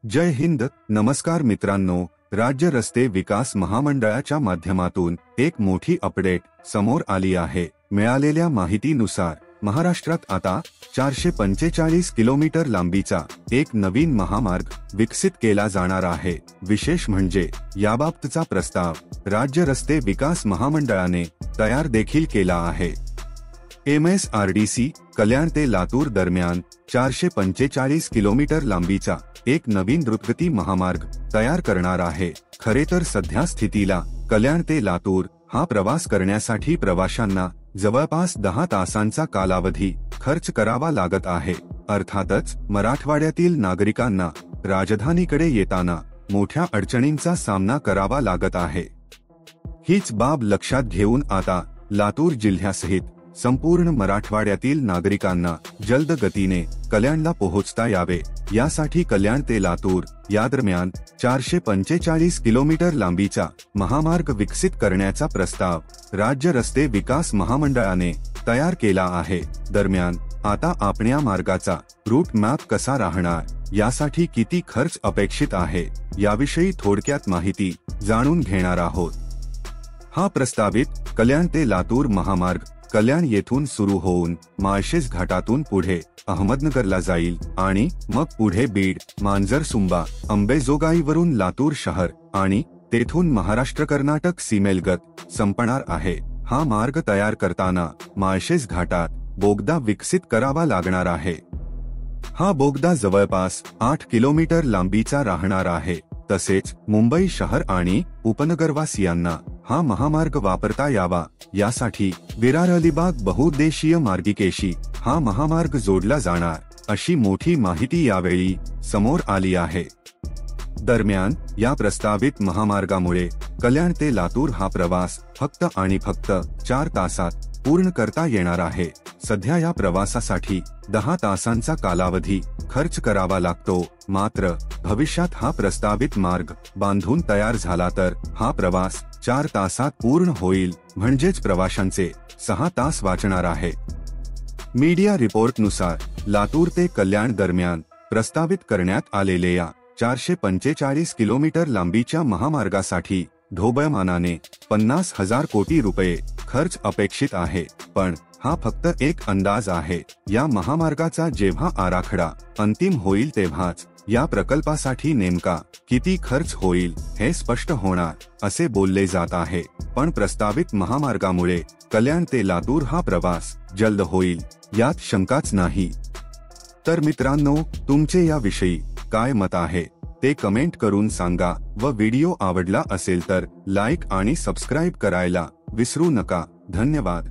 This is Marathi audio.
जय हिंद. नमस्कार मित्रांनो, राज्य रस्ते विकास महामंडळाच्या माध्यमातून एक मोठी अपडेट समोर आली आहे. मिळालेल्या माहितीनुसार महाराष्ट्रात आता 445 किलोमीटर लांबीचा एक नवीन महामार्ग विकसित केला जाणार आहे. विशेष म्हणजे याबाबतचा प्रस्ताव राज्य रस्ते विकास महामंडळाने तयार देखील केला आहे. MSRDC कल्याण ते लातूर दरम्यान 445 किलोमीटर लांबीचा एक नवीन द्रुतगती महामार्ग तयार करणार आहे. खरे तर सध्या स्थितीला कल्याण ते लातूर हा प्रवास करण्यासाठी प्रवाशांना जवळपास 10 तासांचा कालावधी खर्च करावा लागत आहे. अर्थातच मराठवाड्यातील नागरिकांना राजधानीकडे येताना मोठ्या अडचणींचा सामना करावा लागत आहे. हीच बाब लक्षात घेऊन आता लातूर जिल्ह्यासहित संपूर्ण मराठवाड्यातील नागरिकांना जलद गतीने कल्याणला पोहोचता यावे यासाठी कल्याण ते लातूर या दरम्यान 445 किलोमीटर लांबीचा महामार्ग विकसित करण्याचा प्रस्ताव राज्य रस्ते विकास महामंडळाने तयार केला आहे. दरम्यान आता आपण या मार्गाचा रूट मॅप कसा राहणार, यासाठी किती खर्च अपेक्षित आहे याविषयी थोडक्यात माहिती जाणून घेणार आहोत. हा प्रस्तावित कल्याण ते लातूर महामार्ग कल्याण येथून सुरू होऊन माळशेज घाटातून पुढे अहमदनगरला जाईल आणि मग पुढे बीड, मांजरसुंबा, अंबेजोगाईवरून लातूर शहर आणि तेथून महाराष्ट्र कर्नाटक सीमेलगत संपणार आहे. हा मार्ग तयार करताना माळशेज घाटात बोगदा विकसित करावा लागणार आहे. हा बोगदा जवळपास 8 किलोमीटर लांबीचा राहणार आहे. तसेच मुंबई शहर आणि उपनगरवासियांना हा महामार्ग वापरता यावा यासाठी विरार अलिबाग बहुउद्देशीय मार्गिकेशी हा महामार्ग जोडला जाणार अशी मोठी माहिती यावेळी समोर आली आहे. दरम्यान या प्रस्तावित महामार्गामुळे कल्याण ते लातूर हा प्रवास फक्त आणि फक्त 4 तासात पूर्ण करता येणार आहे. सध्या या प्रवासासाठी 10 तासांचा कालावधी खर्च करावा लागतो. मात्र भविष्यात हा प्रस्तावित मार्ग बांधून तयार झाला तर हा प्रवास 4 तासात पूर्ण होईल, म्हणजेच प्रवाशांचे 6 तास वाचणार आहे. मीडिया रिपोर्टनुसार लातूर ते कल्याण दरम्यान प्रस्तावित करण्यात आलेल्या या 445 किलोमीटर लांबीच्या महामार्गासाठी ढोबळमानाने 50,000 कोटी रुपये खर्च अपेक्षित आहे. पण हा फक्त एक अंदाज आहे. या महामार्गाचा जेव्हा आराखडा अंतिम होईल तेव्हाच या प्रकल्पासाठी नेमका किती खर्च होईल हे स्पष्ट होणार असे बोलले जात आहे. पण प्रस्तावित महामार्गामुळे कल्याण ते लातूर हा प्रवास जलद होईल यात शंकाच नाही. तर मित्रांनो, तुमचे याविषयी काय मत आहे ते कमेंट करून सांगा व व्हिडिओ आवडला असेल तर लाईक आणि सबस्क्राईब करायला विसरू नका. धन्यवाद.